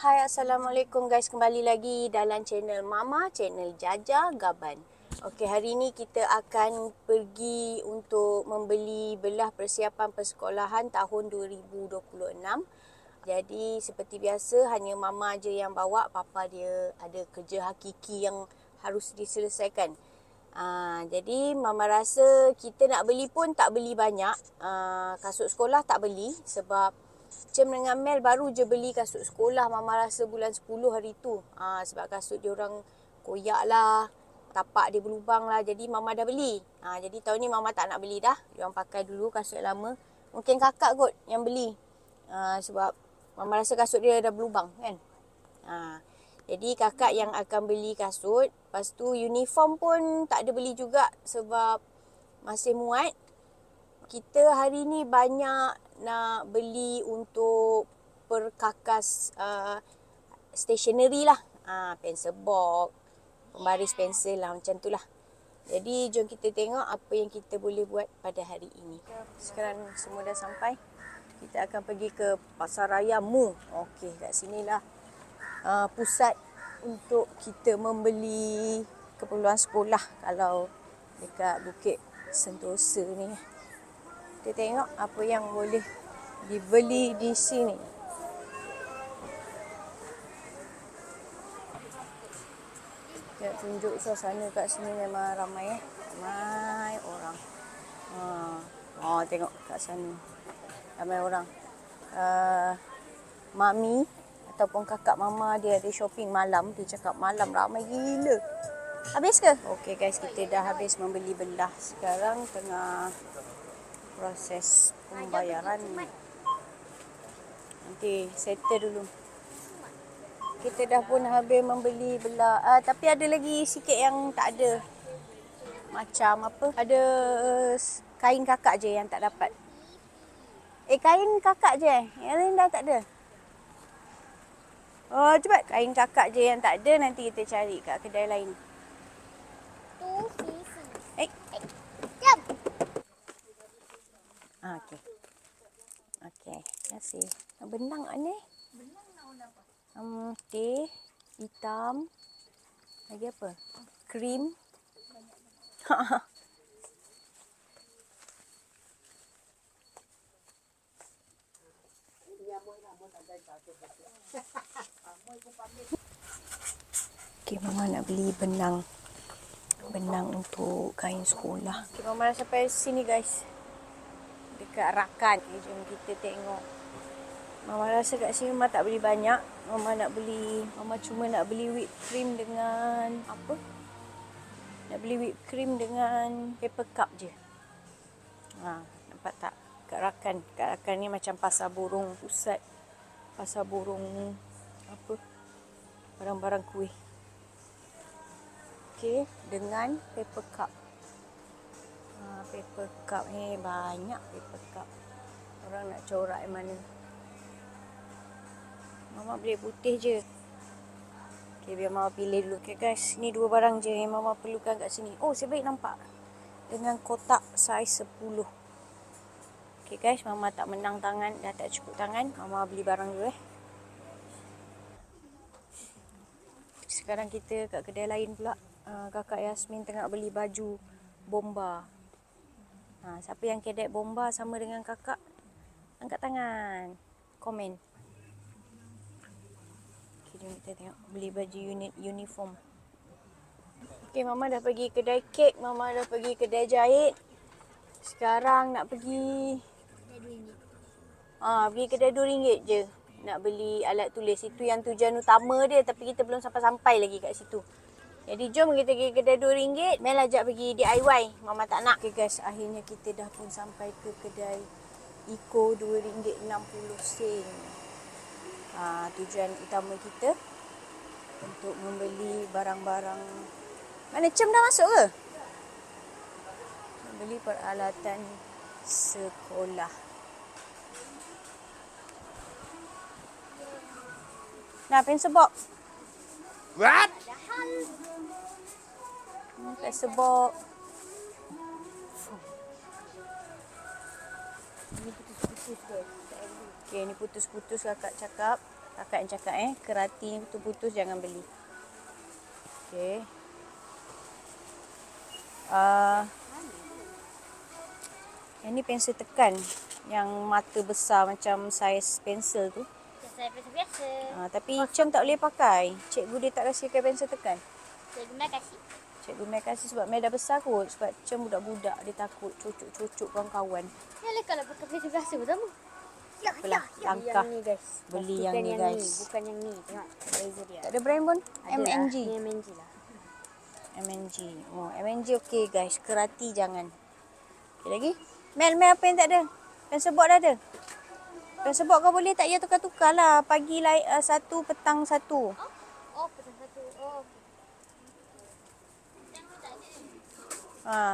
Hai, Assalamualaikum guys. Kembali lagi dalam channel Mama, channel Jaja Gaban. Okey, hari ni kita akan pergi untuk membeli belah persiapan persekolahan tahun 2026. Jadi seperti biasa hanya Mama je yang bawa, Papa dia ada kerja hakiki yang harus diselesaikan. Jadi Mama rasa kita nak beli pun tak beli banyak. Kasut sekolah tak beli sebab Cem dengan Mel baru je beli kasut sekolah. Mama rasa bulan 10 hari tu. Sebab kasut dia orang koyak lah, tapak dia berlubang lah. Jadi Mama dah beli. Jadi tahun ni Mama tak nak beli dah. Dia orang pakai dulu kasut yang lama. Mungkin kakak kot yang beli. Sebab Mama rasa kasut dia dah berlubang kan. Jadi kakak yang akan beli kasut. Lepas tu uniform pun tak ada beli juga sebab masih muat. Kita hari ni banyak nak beli untuk perkakas stationery lah. Pencil box, pembaris pensel lah, macam tu lah. Jadi jom kita tengok apa yang kita boleh buat pada hari ini. Sekarang semua dah sampai. Kita akan pergi ke Pasar Raya Mu. Okey, kat sinilah pusat untuk kita membeli keperluan sekolah kalau dekat Bukit Sentosa ni. Kita tengok apa yang boleh dibeli di sini. Kita tunjuk suasana kat sini memang ramai ramai orang. Tengok kat sana. Ramai orang. Mami ataupun kakak Mama dia ada shopping malam. Dia cakap malam ramai gila. Habis ke? Okey guys, kita dah habis membeli belah. Sekarang tengah proses pembayaran. Nanti settle dulu. Kita dah pun habis membeli belah. Tapi ada lagi sikit yang tak ada. Macam apa? Ada kain kakak je yang tak dapat. Kain kakak je Yang lain dah tak ada. Cepat. Kain kakak je yang tak ada. Nanti kita cari kat kedai lain. Jom. Okey. Okey. Terima kasih. Benang ni. Benang nak warna apa? Teh, hitam. Lagi apa? Krim. Okey, Mama nak beli benang. Benang untuk kain sekolah. Okay, Mama dah sampai sini guys. Dekat Rakan. Okay, jom kita tengok. Mama rasa kat sini Mama tak beli banyak. Mama cuma nak beli whipped cream dengan apa? Nak beli whipped cream dengan paper cup je. Nampak tak? Kat Rakan. Kat Rakan ni macam pasar burung pusat. Pasar burung apa? Barang-barang kuih. Okey, dengan paper cup. Paper cup ni banyak paper cup. Orang nak corak yang mana? Mama beli putih je. Okey, biar Mama pilih dulu. Okey guys, ni dua barang je yang Mama perlukan kat sini. Saya baik nampak. Dengan kotak saiz 10. Okey guys, Mama tak menang tangan, dah tak cukup tangan. Mama beli barang dulu Sekarang kita kat kedai lain pula. Kakak Yasmin tengah beli baju bomba. Siapa yang kedai bomba sama dengan kakak? Angkat tangan. Komen. Okay, jom kita tengok. Beli baju uniform. Okay, Mama dah pergi kedai kek. Mama dah pergi kedai jahit. Sekarang nak pergi... pergi kedai RM2 je. Nak beli alat tulis. Itu yang tujuan utama dia. Tapi kita belum sampai-sampai lagi kat situ. Jadi jom kita pergi kedai RM2. Mel ajak pergi DIY. Mama tak nak. Okay guys, akhirnya kita dah pun sampai ke kedai Eco RM2.60. Tujuan utama kita untuk membeli barang-barang. Mana Cem dah masuk ke? Membeli peralatan sekolah. Nah, pencil box. What? Pencil box. Ni putus-putus guys. Okay, ni putus-putus kakak cakap. Kakak yang cakap kerati ni putus-putus jangan beli. Okey. Yang ni pensel tekan. Yang mata besar macam saiz pensel tu. Saya biasa-biasa. Tapi Cem tak boleh pakai. Cikgu dia tak kasi pakai pensel tekan. Cikgu Mai kasih. Cikgu Mel kasi sebab Mel dah besar kot. Sebab Cem budak-budak dia takut cucuk-cucuk kawan-kawan. Yalah kalau pakai biasa-biasa pertama. Ya, Apalah, langkah. Yang ni guys. Beli Bukan yang ni, guys. Bukan yang ni. Tengok blazer dia. Tak ada brand pun. Ada MNG. Lah. Ni MNG lah. MNG. MNG okey guys. Kerati jangan. Okey lagi? Mel apa yang tak ada? Pensel box dah ada? Pensel box kau boleh tak? Ya tukar-tukar lah. Pagi satu, petang satu. Oh, petang satu. Oh.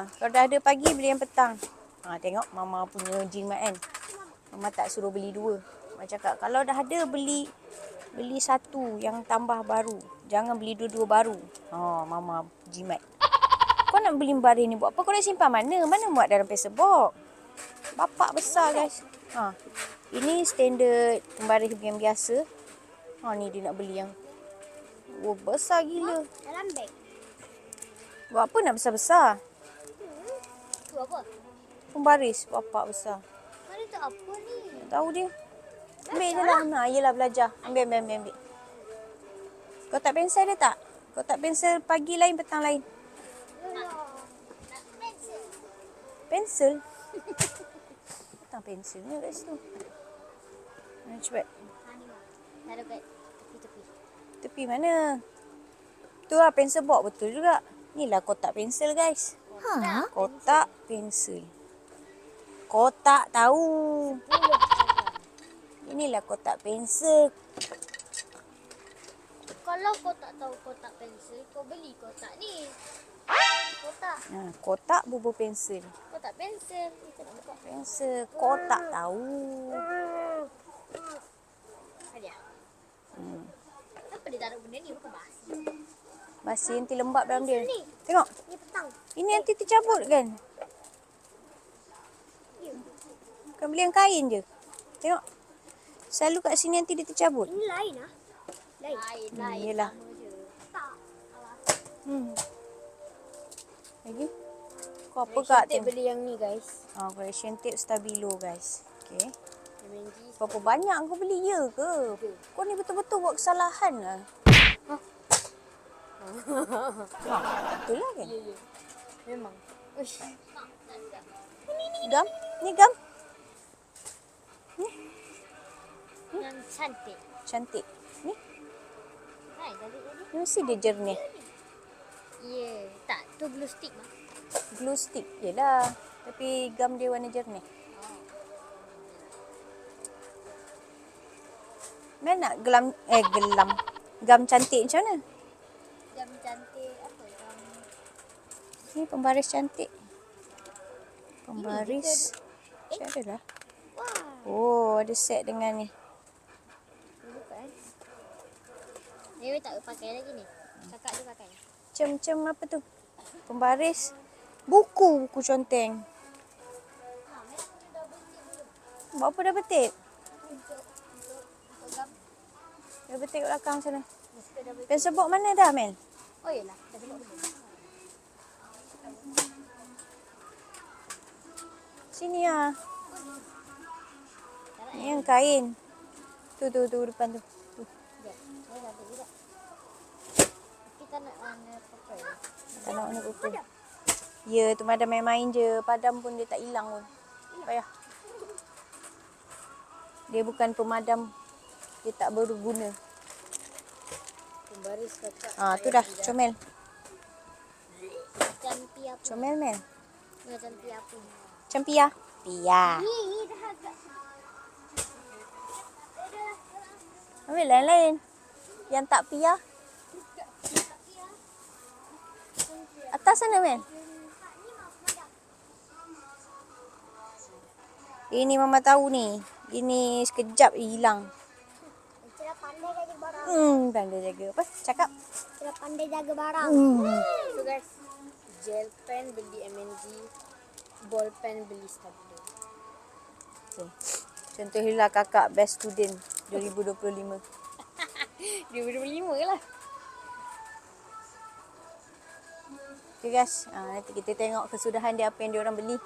Kalau dah ada pagi, beli yang petang. Tengok Mama punya jimat kan. Mama tak suruh beli dua. Mama cakap kalau dah ada, beli satu yang tambah baru. Jangan beli dua-dua baru. Mama jimat. Kau nak beli baris ni buat apa? Kau nak simpan mana? Mana muat dalam pensel box? Bapak besar guys. Ini standard pembaris yang biasa. Ni dia nak beli yang besar gila. Dalam beg. Buat apa nak besar-besar? Tu apa? Pembaris bapak besar. Mana tu apa ni? Tak tahu dia. Ambil je lah. Yelah belajar. Ambil. Kau tak pensel dia tak? Kau tak pensel pagi lain, petang lain? Nak pensel. Pensel? Petang penselnya kat situ. Cepat. Taruh kat tepi-tepi. Tepi mana? Tu lah pensel box betul juga. Ni lah kotak pensel guys. Kotak pensel. Kotak tahu. Inilah kotak pensel. Kalau kau tak tahu kotak pensel, kau beli kotak ni. Kotak. Kotak bubur pensel. Kotak pensel. Kita nak buka. Pensel. Kotak tahu. Ada. Kenapa dia taruh benda ni? Bukan basi. Basi nanti lembab dalam dia. Ni. Tengok. Ni petang. Ini nanti tercabut kan? Bukan beli yang kain je. Tengok. Selalu kat sini nanti dia tercabut. Ini lain lah. Lain. Yelah. Sama je. Tak. Lagi? Kau apa kak? Beli yang ni guys. Correction tape Stabilo guys. Okay. MNG. Berapa banyak kau beli ya ke? Kau ni betul-betul buat kesalahan lah. Betul lah kan? Ya. Memang. Uish. Gam? Ni gam? Yang cantik. Cantik. Ni? Hai, tadi. Ni mesti dia jernih. Ya. Tak, tu glue stick mah. Glue stick. Yelah. Tapi gam dia warna jernih. Mel nak gelam. Gam cantik macam mana? Jam cantik apa? Ni pembaris cantik. Pembaris. Macam ada lah. Wah. Ada set dengan ni. Bukan. Dewi tak pakai lagi ni. Kakak dia pakai. Macam apa tu? Pembaris. Buku conteng. Buat apa dah betik? Untuk gam. Dah betik kat belakang sana. Pensel box mana dah Mel? Oh yelah. Dah sebut dulu. Sini lah. Ni yang kain. Tu depan tu. Saya cantik juga. Kita nak warna purple. Tak nak warna purple. Ya, tu madam main-main je. Padam pun dia tak hilang pun. Payah. Dia bukan pemadam. Dia tak berguna. Pembaris kakak. Tu dah. Comel. Cantik apa? Comel Mel. Cantik apa? Macam Pia. Pia. Ni dah agak. Ambil lain-lain. Yang tak Pia. Atas sana Mel. Ini Mama tahu ni. Ini sekejap hilang. Kita pandai jaga barang. Pandai jaga. Apa? Cakap. Kita pandai jaga barang. So guys, gel pen beli MNG, ball pen beli Stabilo. Okay. Contohilah kakak best student 2025. 2025 lah. Okay guys, nanti kita tengok kesudahan dia apa yang diorang beli.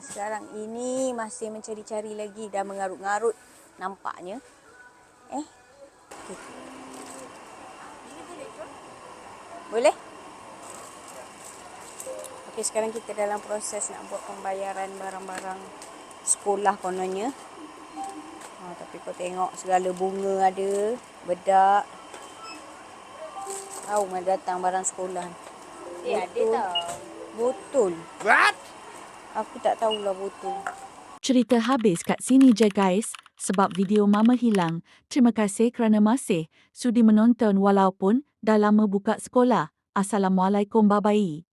Sekarang ini masih mencari-cari lagi, dah mengarut-ngarut nampaknya. Okay. Boleh? Okay, sekarang kita dalam proses nak buat pembayaran barang-barang sekolah kononnya. Tapi kau tengok segala bunga ada, bedak. Tahu mana datang barang sekolah. Ada tau. Botol. What? Aku tak tahulah botol. Cerita habis kat sini je guys, sebab video Mama hilang. Terima kasih kerana masih sudi menonton walaupun dah lama buka sekolah. Assalamualaikum, bye-bye.